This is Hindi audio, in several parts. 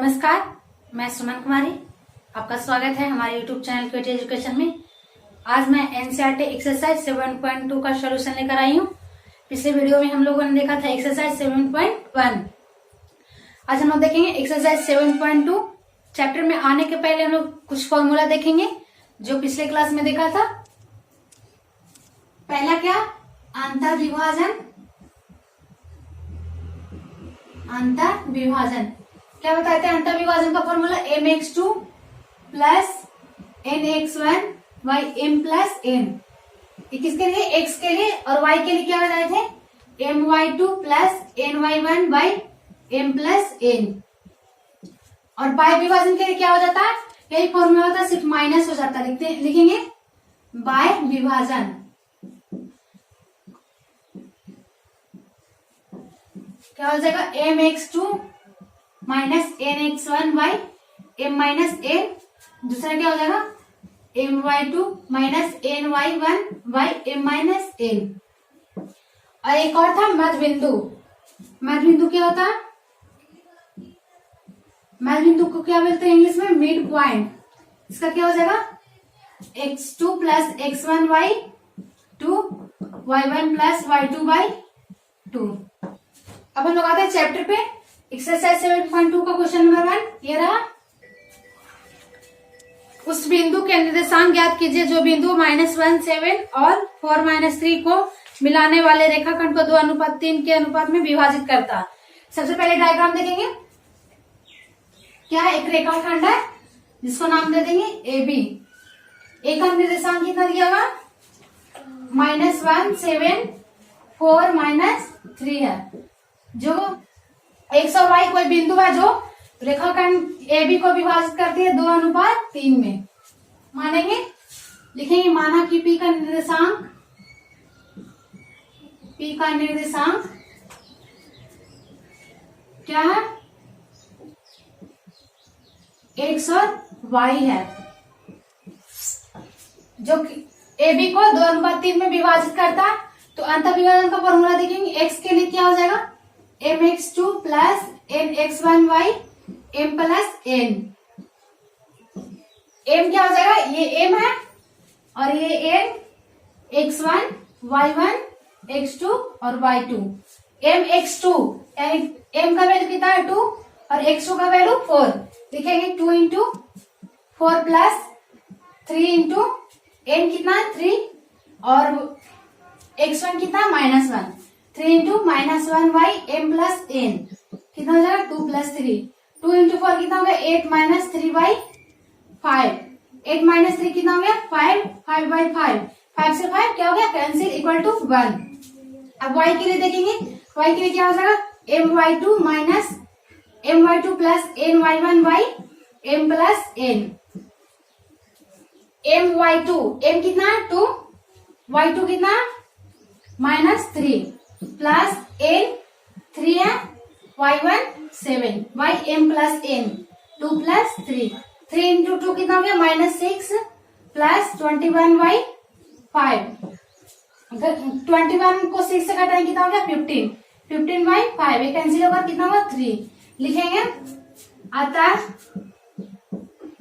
नमस्कार, मैं सुमन कुमारी। आपका स्वागत है हमारे YouTube चैनल क्विटी एजुकेशन में। आज मैं एनसीईआरटी एक्सरसाइज 7.2 का सॉल्यूशन लेकर आई हूँ। पिछले वीडियो में हम लोगों ने देखा था एक्सरसाइज 7.1। आज हम लोग देखेंगे एक्सरसाइज 7.2। चैप्टर में आने के पहले हम लोग कुछ फॉर्मूला देखेंगे जो पिछले क्लास में देखा था। पहला क्या, अंतर विभाजन। क्या बताते हैं अंतर विभाजन का formula? mx2 plus nx1 by m plus n। किसके लिए? x के लिए। और y के लिए क्या बताए थे? my2 plus ny1 by m plus n। और बाय विभाजन के लिए क्या हो जाता है? यही फॉर्मूला होता है, सिर्फ माइनस हो जाता है। लिखेंगे बाय विभाजन। क्या हो जाएगा? mx2 minus nx1 by m minus n। दूसरा क्या हो जाएगा? my2 minus ny1 by m minus n। और एक और था मध्य बिंदु। मध्य बिंदु क्या होता है? मध्य बिंदु को क्या बोलते हैं इंग्लिश में? Mid point. इसका क्या हो जाएगा? x2 plus x1 by 2 y1 plus y2 by 2। अब हम लोग आते हैं चैप्टर पे। एक्सरसाइज 7.2 का क्वेश्चन नंबर 1 ये रहा। उस बिंदु के निर्देशांक ज्ञात कीजिए जो बिंदु -1 7 और 4 3 को मिलाने वाले रेखाखंड को 2:3 के अनुपात में विभाजित करता है। सबसे पहले डायग्राम देखेंगे। क्या है? एक रेखाखंड है जिसको नाम दे देंगे AB। ए का निर्देशांक कितना दिया हुआ? -1 7 4 3 है। जो x और y कोई बिंदु है जो रेखाखंड AB को विभाजित करती है 2:3 में। मानेंगे, लिखेंगे माना कि P का निर्देशांक क्या है? x और y है। जो AB को 2:3 में विभाजित करता है। तो अंतर विभाजन का फॉर्मूला देखेंगे। x के लिए क्या हो जाएगा? mx2 plus nx1 by m plus n। m क्या हो जाएगा? ये m है और ये n, x1 y1 x2 और y2। mx2 m का वैल्यू कितना है? 2 और x2 का वैल्यू 4। लिखेंगे 2 इंटू 4 प्लस 3 इंटू n कितना है? 3 और x1 कितना? -1। 3 into -1 by m plus n कितना हो जाएगा? 2 प्लस 3। 2 इंटू 4 कितना हो गया? 8 माइनस 3 बाई 5। 8 माइनस 3 कितना हो गया? 5। 5 बाई 5। 5 से 5 क्या हो गया? Cancel, equal to 1। अब y के लिए देखेंगे। y के लिए क्या हो जाएगा? my2 minus my2 plus ny1 by m plus n। my2 m कितना है? 2। y2 कितना? -3 प्लस n 3 है, y1 7 by m plus n 2 plus 3। 3 into 2 कितना हो गया? -6 प्लस 21 बाई 5। 21 को 6 से घटाएंगे कितना हो गया? 15। 15 बाई 5 ये कैंसिल होगा, कितना होगा? 3। लिखेंगे अतः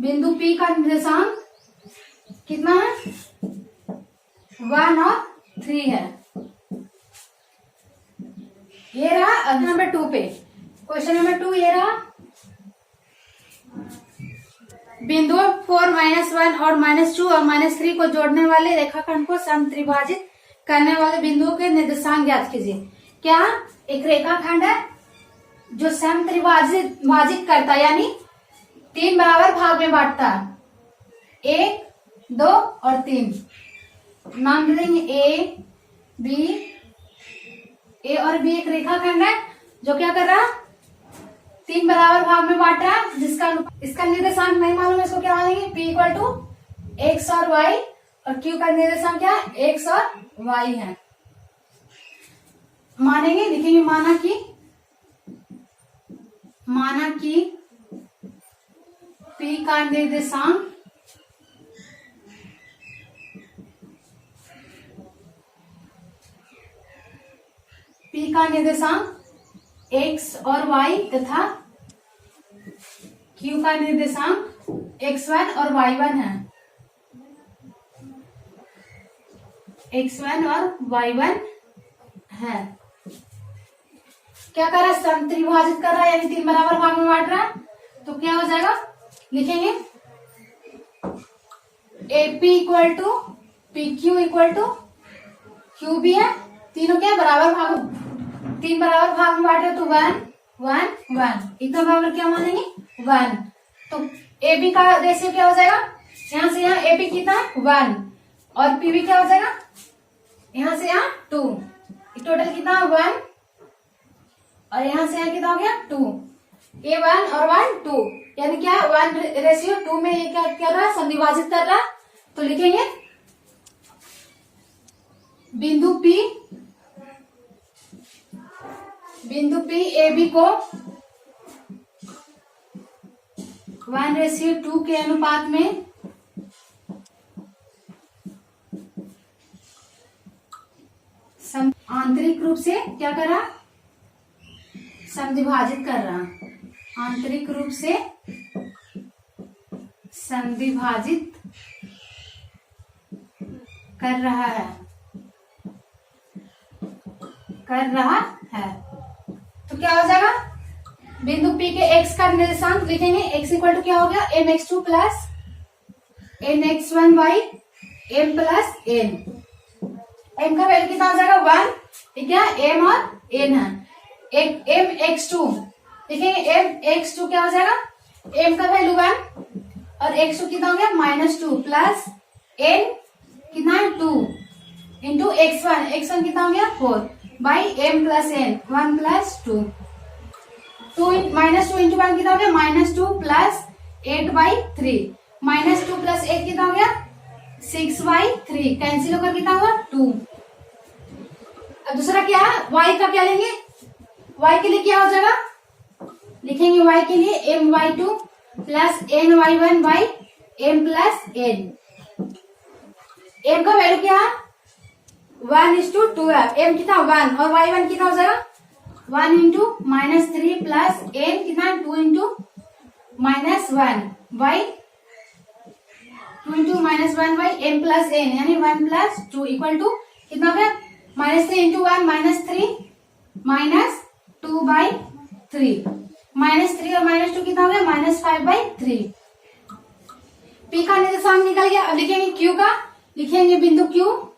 बिंदु P का निर्देशांक कितना है? 1 और 3 है। ये रहा नंबर 2 पे। क्वेश्चन नंबर 2 ये रहा। बिंदु 4 -1 और -2 और -3 को जोड़ने वाले रेखाखंड को समत्रिभाजित करने वाले बिंदुओं के निर्देशांक ज्ञात कीजिए। क्या? एक रेखाखंड है जो समत्रिभाजित करता है, यानी 3 बराबर भाग में बांटता है। 1 2 और 3 नाम दे देंगे A B। ए और बी एक रेखाखंड है जो क्या कर रहा है? 3 बराबर भाग में बांट रहा है। इसका निर्देशांक नहीं मालूम है, इसको क्या मानेंगे? P इक्वल टू x और y। और Q का निर्देशांक क्या है? x और y है। मानेंगे, लिखेंगे माना कि P का निर्देशांक P का निर्देशांक x और y तथा Q का निर्देशांक x1 और y1 है, x1 और y1 है। क्या कर रहा है, समत्रिभाजित कर रहा है, यानी 3 बराबर भाग में बांट रहा है। तो क्या हो जाएगा, लिखेंगे AP equal to PQ equal to Q भी है, तीनों क्या बराबर भाग, 3 बराबर भाग में बांट रहे, तो 1 1 1 इतना बराबर क्या मानेंगे 1। तो AB का रेशियो क्या हो जाएगा, यहाँ से यहाँ AP कितना 1 और PB क्या हो जाएगा, यहाँ से यहाँ 2, टोटल कितना 1 और यहाँ से यहाँ कितना हो गया 2। ये 1 और 1 2, यानी क्या 1:2 में ये क्या कर रहा है, समविभाजित कर रहा है। तो लिखेंगे बिंदु P AB को 1:2 के अनुपात में आंतरिक रूप से क्या कर रहा, समविभाजित कर रहा, आंतरिक रूप से समविभाजित कर रहा है। तो क्या हो जाएगा, बिंदु P के x का निर्देशांक लिखेंगे, x इक्वल टू क्या हो गया mx2 plus nx1 by m plus n। m का वैल्यू कितना हो जाएगा 1, ठीक है, m और n है। mx2 लिखेंगे, mx2 क्या हो जाएगा, m का वैल्यू 1 और x2 कितना हो गया -2 प्लस n कितना है 2 इंटू x1 कितना हो गया 4 by m plus n 1 plus 2 -2 into 1 कितना हो गया -2 प्लस 8 बाई 3 -2 प्लस 8 कितना हो गया 6 बाई 3, कैंसिल होकर कितना हुआ 2। अब दूसरा क्या है, y का क्या लेंगे, y के लिए क्या हो जाएगा, लिखेंगे y के लिए my2 plus ny1 by m plus n। m का वैल्यू क्या है 1:2 है, m कितना 1 और y1 कितना हो जाएगा 1 इंटू -3 प्लस n कितना 2 into -1 by 2 into -1 by m plus n, यानी 1 प्लस 2 इक्वल टू कितना हो गया -3 इंटू 1 -3 -2 बाई 3, -3 और -2 कितना हो गया -5 बाई 3। P का निर्देशांक निकल गया। अब लिखेंगे Q का, लिखेंगे बिंदु Q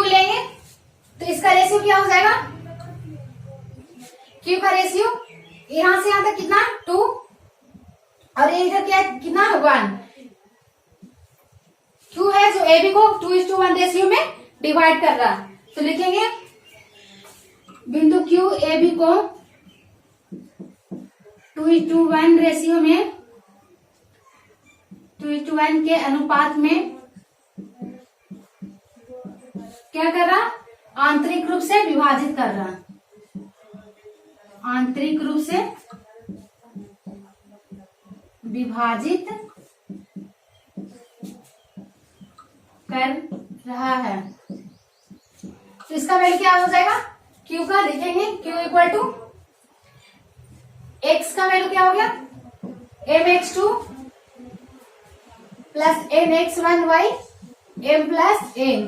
लेंगे, तो इसका रेशियो क्या हो जाएगा, Q का रेशियो यहां से यहां तक कितना 2 और ये इधर क्या कितना 1। Q है जो AB को 2:1 रेशियो में डिवाइड कर रहा, तो लिखेंगे बिंदु Q AB को 2:1 रेशियो में 2:1 के अनुपात में क्या कर रहा, आंतरिक रूप से विभाजित कर रहा, आंतरिक रूप से विभाजित कर रहा है। तो इसका वैल्यू क्या हो जाएगा, Q का लिखेंगे Q इक्वल टू x का वैल्यू क्या हो गया mx2 plus nx1 by m plus n।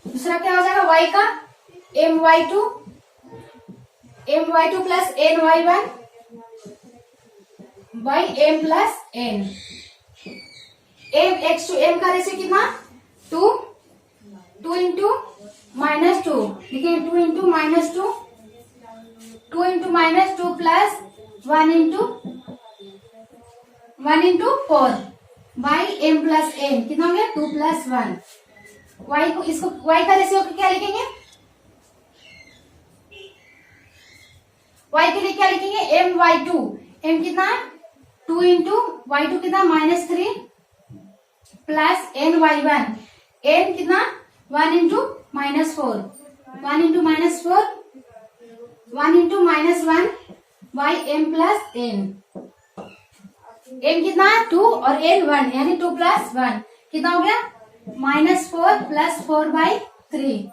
दूसरा क्या हो जाएगा y का my2 plus ny1 by m plus n। mx2 m का रेशियो कितना 2 इंटू -2, देखिए 2 into -2 2 into -2 plus 1 into 4 by m plus n, कितना हो गया 2 प्लस 1। y को इसको y का रेशियो क्या लिखेंगे, y के लिए क्या लिखेंगे my2, m कितना 2 इंटू y2 कितना -3 प्लस ny1 n कितना 1 into -4 1 into -4 1 into -1 by m plus n। m कितना 2 और n 1, यानी 2 प्लस 1 कितना हो गया -4 प्लस 4 बाई 3।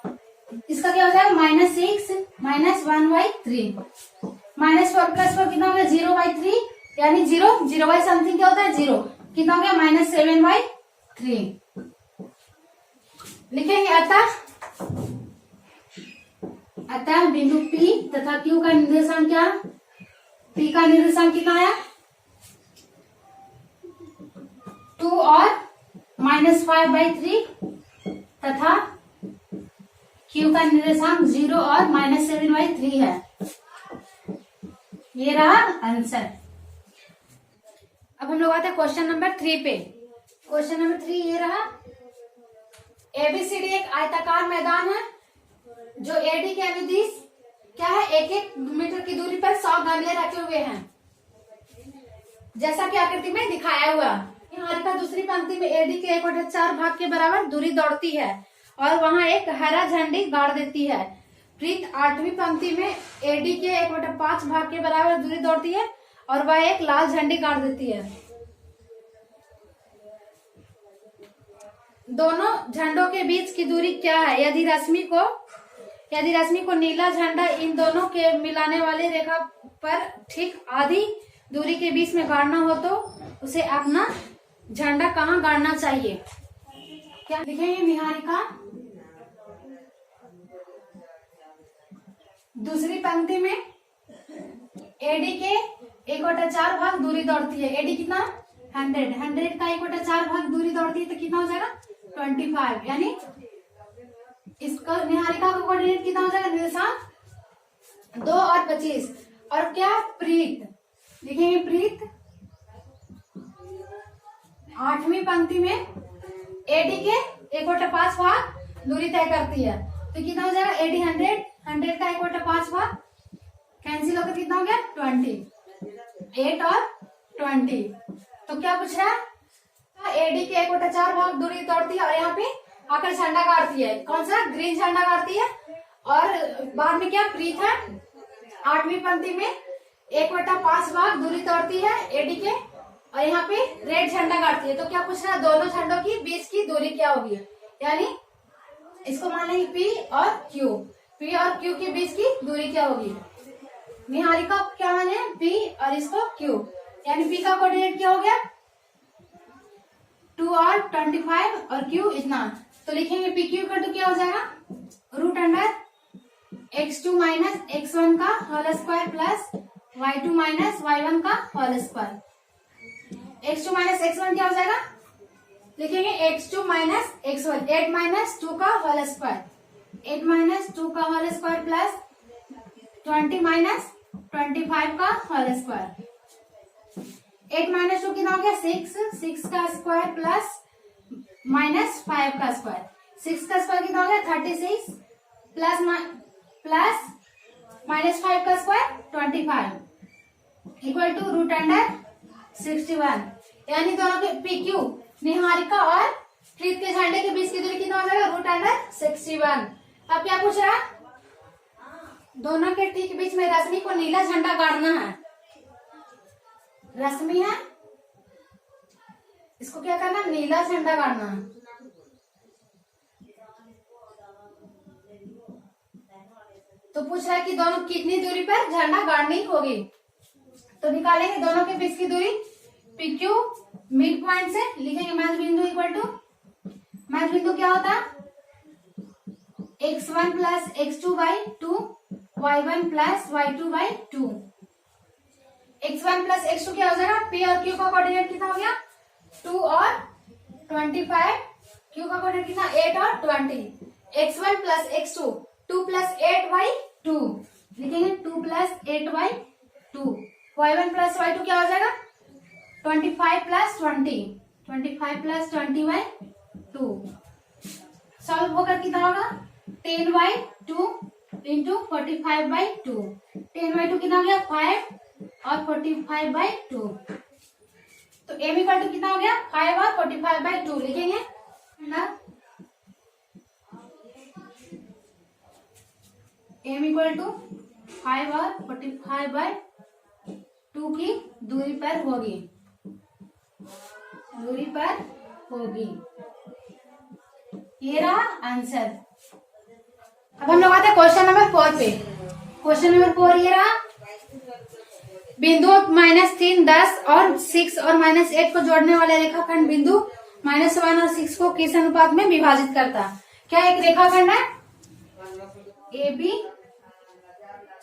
इसका क्या हो जाएगा -6 -1 बाई 3 -4 + 4 कितना हो गया 0/3, यानी 0 समथिंग क्या होता है 0, कितना हो गया -7/3। लिखेंगे अतः बिंदु P तथा Q का निर्देशांक क्या, P का निर्देशांक कितना आया 2 और -5/3 तथा Q का निर्देशांक 0 और -7/3 है। ये रहा आंसर। अब हम लोग आते हैं क्वेश्चन नंबर 3 पे। क्वेश्चन नंबर 3 ये रहा, एबीसीडी एक आयताकार मैदान है जो एडी के अनुदिश क्या है 1-1 मीटर की दूरी पर 100 गमले रखे हुए हैं, जैसा कि आकृति में दिखाया हुआ। यहाँ का दूसरी पंक्ति में एडी के 1/4 भाग के बराबर दूरी दौड़ती है और वहां एक हरा झंडी गाड़ देती है। प्रीत 8वीं पंक्ति में एडी के 1/5 भाग के बराबर दूरी दौड़ती है और वह एक लाल झंडी गाड़ देती है। दोनों झंडों के बीच की दूरी क्या है? यदि रश्मि को नीला झंडा इन दोनों के मिलाने वाली रेखा पर ठीक आधी दूरी के बीच में गाड़ना हो तो उसे अपना झंडा कहाँ गाड़ना चाहिए? क्या लिखेंगे? निहारिका दूसरी पंक्ति में एडी के 1/4 भाग दूरी दौड़ती है। एडी कितना 100 का 1/4 भाग दूरी दौड़ती है तो कितना हो जाएगा 25, यानी इसका निहारिका का कोऑर्डिनेट कितना हो जाएगा निर्देशांक 2 और 25। और क्या प्रीत लिखेंगे? प्रीत 8वीं पंक्ति में एडी के 1/5 भाग दूरी तय करती है तो कितना हो जाएगा एडी 100 का 1/5 भाग कैंसिल होकर कितना हो गया 20, 8 और 20। तो क्या पूछ रहा है? एडी के 1/4 भाग दूरी दौड़ती है और यहाँ पे आकर झंडा गाड़ती है। कौन सा? ग्रीन झंडा गाड़ती है। और बाद में क्या प्रीत है 8वीं पंक्ति में 1/5 भाग दूरी दौड़ती है एडी के और यहाँ पे रेड झंडा गाड़ती है। तो क्या पूछ रहा है? दोनों झंडों की बीच की दूरी क्या होगी, यानी इसको मान लेंगे P और Q के बीच की दूरी क्या होगी? निहारिका क्या माने P और इसको Q, यानी P का कोऑर्डिनेट क्या हो गया 2 और 25 और Q इतना। तो लिखेंगे PQ का तो क्या हो जाएगा √x2 - x1 का whole square plus y2 - y1 का होल स्क्वायर। x2 - x1 क्या हो जाएगा? लिखेंगे x2 - x1 8 - 2 का होल स्क्वायर, 8 - 2 का होल स्क्वायर प्लस 20 - 25 का होल स्क्वायर। 8 - 2 कितना हो गया 6 का स्क्वायर प्लस -5 का स्क्वायर। 6 का स्क्वायर कितना हो गया 36 प्लस -5 का स्क्वायर 25 इक्वल टू √61, यानी दोनों के PQ निहारिका और प्रीत के झंडे के बीच की दूरी कितना हो जाएगा √61। अब क्या पूछ रहा है? दोनों के ठीक बीच में रश्मि को नीला झंडा गाड़ना है। रश्मि है, इसको क्या करना? नीला झंडा गाड़ना है। तो पूछ रहा है कि दोनों कितनी दूरी पर झंडा गाड़नी होगी। तो निकालेंगे दोनों के बीच की दूरी PQ मिड पॉइंट से लिखेंगे मध्य बिंदु इक्वल टू, मध्य बिंदु क्या होता है x1 + x2/2 y1 + y2/2। x1 + x2 क्या हो जाएगा? P और Q का कोऑर्डिनेट कितना हो गया 2 और 25, Q का कोऑर्डिनेट कितना 8 और 20। x1 + x2 2 + 8/2 लिखेंगे 2 + 8/2। y1 + y2 क्या हो जाएगा 25 + 20/2। सॉल्व होकर कितना होगा 10/2 इंटू 45/2। 10/2 कितना हो गया 5 और 45/2। तो m इक्वल टू कितना हो गया 5 और 45/2 लिखेंगे ना। m इक्वल टू 5 और 45/2 की दूरी पर होगी, ये रहा आंसर। अब हम लोग आते हैं क्वेश्चन नंबर 4 पे। क्वेश्चन नंबर 4 ये रहा, बिंदु -3, 10 और 6 और -8 को जोड़ने वाले रेखाखंड बिंदु -1 और 6 को किस अनुपात में विभाजित करता है? क्या एक रेखाखंड है ए बी,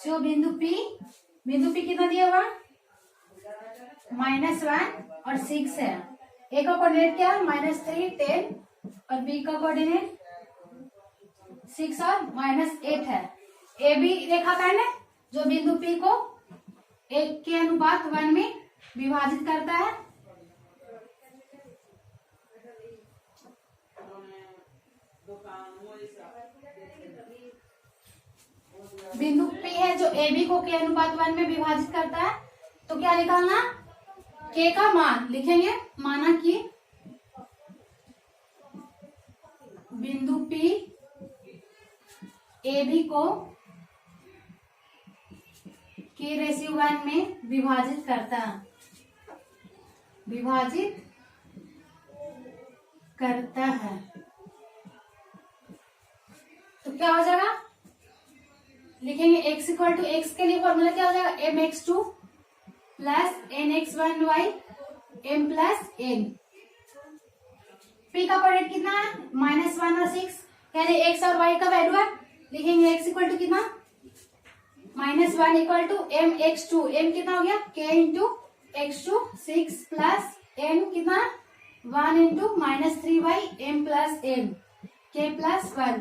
जो बिंदु P कितना दिया हुआ -1 और 6 है। ए का कोऑर्डिनेट क्या है -3, 10 और बी का कोऑर्डिनेट 6 और -8 है। ए बी रेखाखंड है जो बिंदु P को 1 के अनुपात 1 में विभाजित करता है। बिंदु P है जो ए बी को के अनुपात 1 में विभाजित करता है। तो क्या निकालना, के का मान लिखेंगे, माना कि बिंदु P ए बी को k/1 में विभाजित करता है, तो क्या हो जाएगा, लिखेंगे x इक्वल टू एक्स के लिए फॉर्मूला क्या हो जाएगा mx2 plus nx1y m plus n। p का कोऑर्डिनेट कितना है -1 और 6, यानी x और y का वैल्यू है, लिखेंगे x इक्वल टू कितना -1 इक्वल टू mx2, m कितना हो गया k into x2 6 plus n कितना 1 into -3y m plus n k plus 1।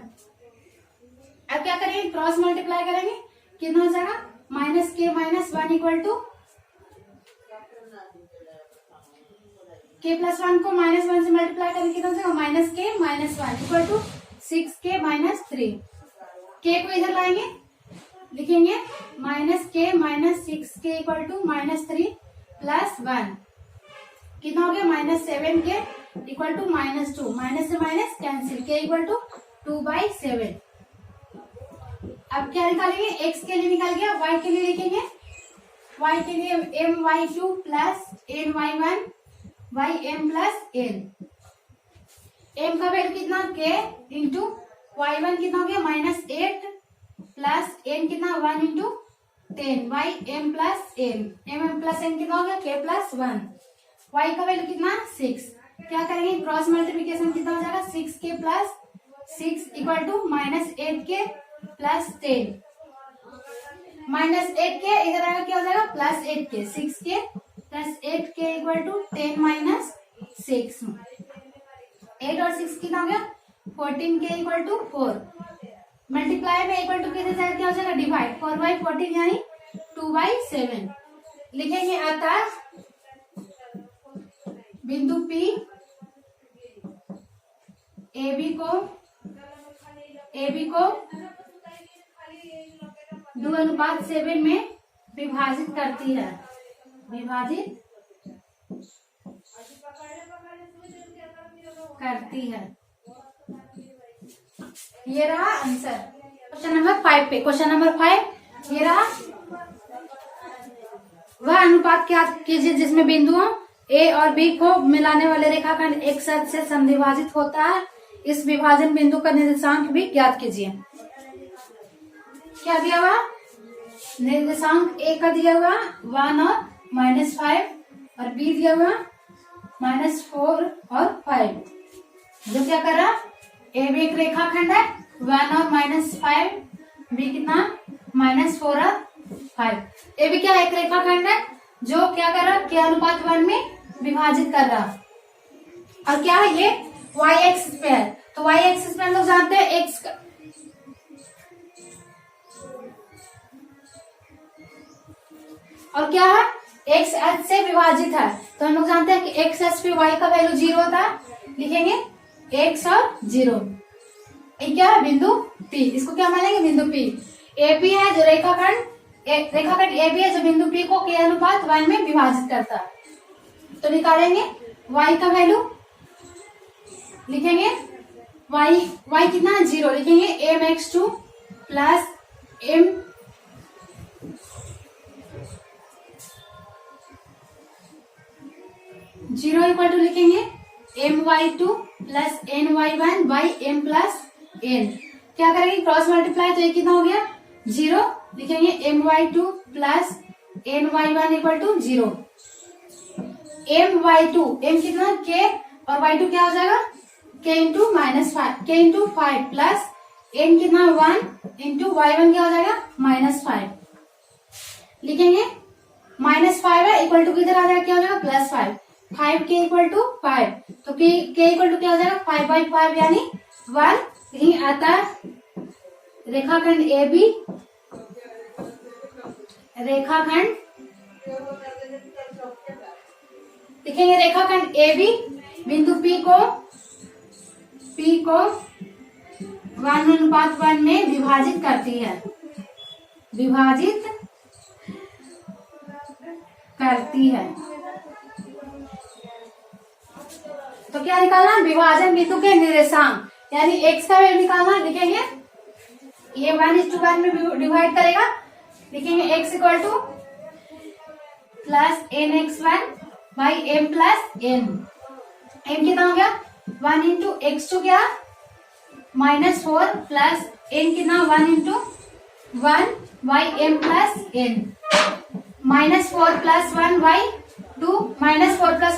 अब क्या करेंगे, क्रॉस मल्टीप्लाई करेंगे, कितना हो जाएगा -k-1 equal to k plus 1 को -1 से मल्टीप्लाई करेंगे, कितना हो जाएगा -k-1 equal to 6k-3। k को इधर लाएंगे, लिखेंगे -k-6k इक्वल टू -3 प्लस 1, कितना हो गया -7k इक्वल टू -2, माइनस से minus cancel, k equal to 2/7। अब क्या निकालेंगे, x के लिए निकाल गया, y के लिए लिखेंगे, y के लिए my2 plus ny1 m plus n। m का वैल्यू कितना k इंटू y1 कितना हो गया -8 प्लस n कितना 1 into 10 m plus n, m plus n कितना हो गया k प्लस 1। y का वैल्यू कितना 6, क्या करेंगे क्रॉस मल्टीप्लीकेशन, कितना हो जाएगा 6k plus 6 equal to -8k plus 10, -8k इधर आएगा, क्या हो जाएगा +8k, 6k plus 8k equal to 10 minus 6, 8 और 6 कितना हो गया 14k इक्वल टू 4, मल्टीप्लाई में इक्वल टू के साथ क्या हो जाएगा डिवाइड, 4/14 यानी 2/7। लिखेंगे अतः बिंदु P ए बी को 2:7 में विभाजित करती है, ये रहा आंसर क्वेश्चन नंबर 5 पे। क्वेश्चन नंबर 5 ये रहा, वह अनुपात क्या कीजिए जिसमें बिंदुओं ए और बी को मिलाने वाले रेखाखंड एक साथ से समद्विभाजित होता है, इस विभाजन बिंदु का निर्देशांक भी ज्ञात कीजिए। क्या दिया हुआ, निर्देशांक ए का दिया हुआ 1 और -5 और बी दिया हुआ -4 और 5। जो क्या कर रहा, ए बी एक रेखाखंड है, 1 और -5, बी कितना -4 और 5। ए बी क्या एक रेखाखंड है जो क्या कर रहा, के अनुपात 1 में विभाजित कर रहा, और क्या है ये y एक्सिस पे है, तो y एक्सिस पे हम लोग जानते हैं x का, और क्या है x h से विभाजित है, तो हम लोग जानते हैं कि x h पे y का वैल्यू 0 होता है, लिखेंगे x और 0। क्या है बिंदु P, इसको क्या मानेंगे बिंदु P। ए बी है जो रेखाखंड ए बी है जो बिंदु P को के अनुपात 1 में विभाजित करता है, तो निकालेंगे y का वैल्यू, लिखेंगे y कितना है 0, लिखेंगे mx2 plus m 0 equal to लिखेंगे my2 plus ny1 by m plus n। क्या करेंगे क्रॉस मल्टीप्लाई, तो ये कितना हो गया 0, लिखेंगे my2 plus n y one equal to 0। M y two, m कितना के और वाई टू क्या हो जाएगा के इंटू -5, के इंटू 5 प्लस एन कितना 1 इंटू वाई वन क्या हो जाएगा -5। लिखेंगे -5 है इक्वल टू किधर आ जाएगा क्या हो जाएगा +5, 5 के इक्वल टू 5, तो के इक्वल टू क्या हो जाएगा 5/5 यानी 1। यही आता रेखाखंड ए बी, रेखाखंड लिखेंगे रेखाखंड ए बी बिंदु P को 1:1 में विभाजित करती है, विभाजित करती है। तो क्या निकालना, विभाजन बिंदु के निर्देशांक यानी x का वैल्यू निकालना। लिखेंगे ये 1:1 में डिवाइड करेगा, लिखेंगे x equal to +nx1 by m plus n। m कितना हो गया 1 इंटू x2 क्या -4 प्लस n कितना 1 into 1 by m plus n। -4 + 1 by 2, -4 +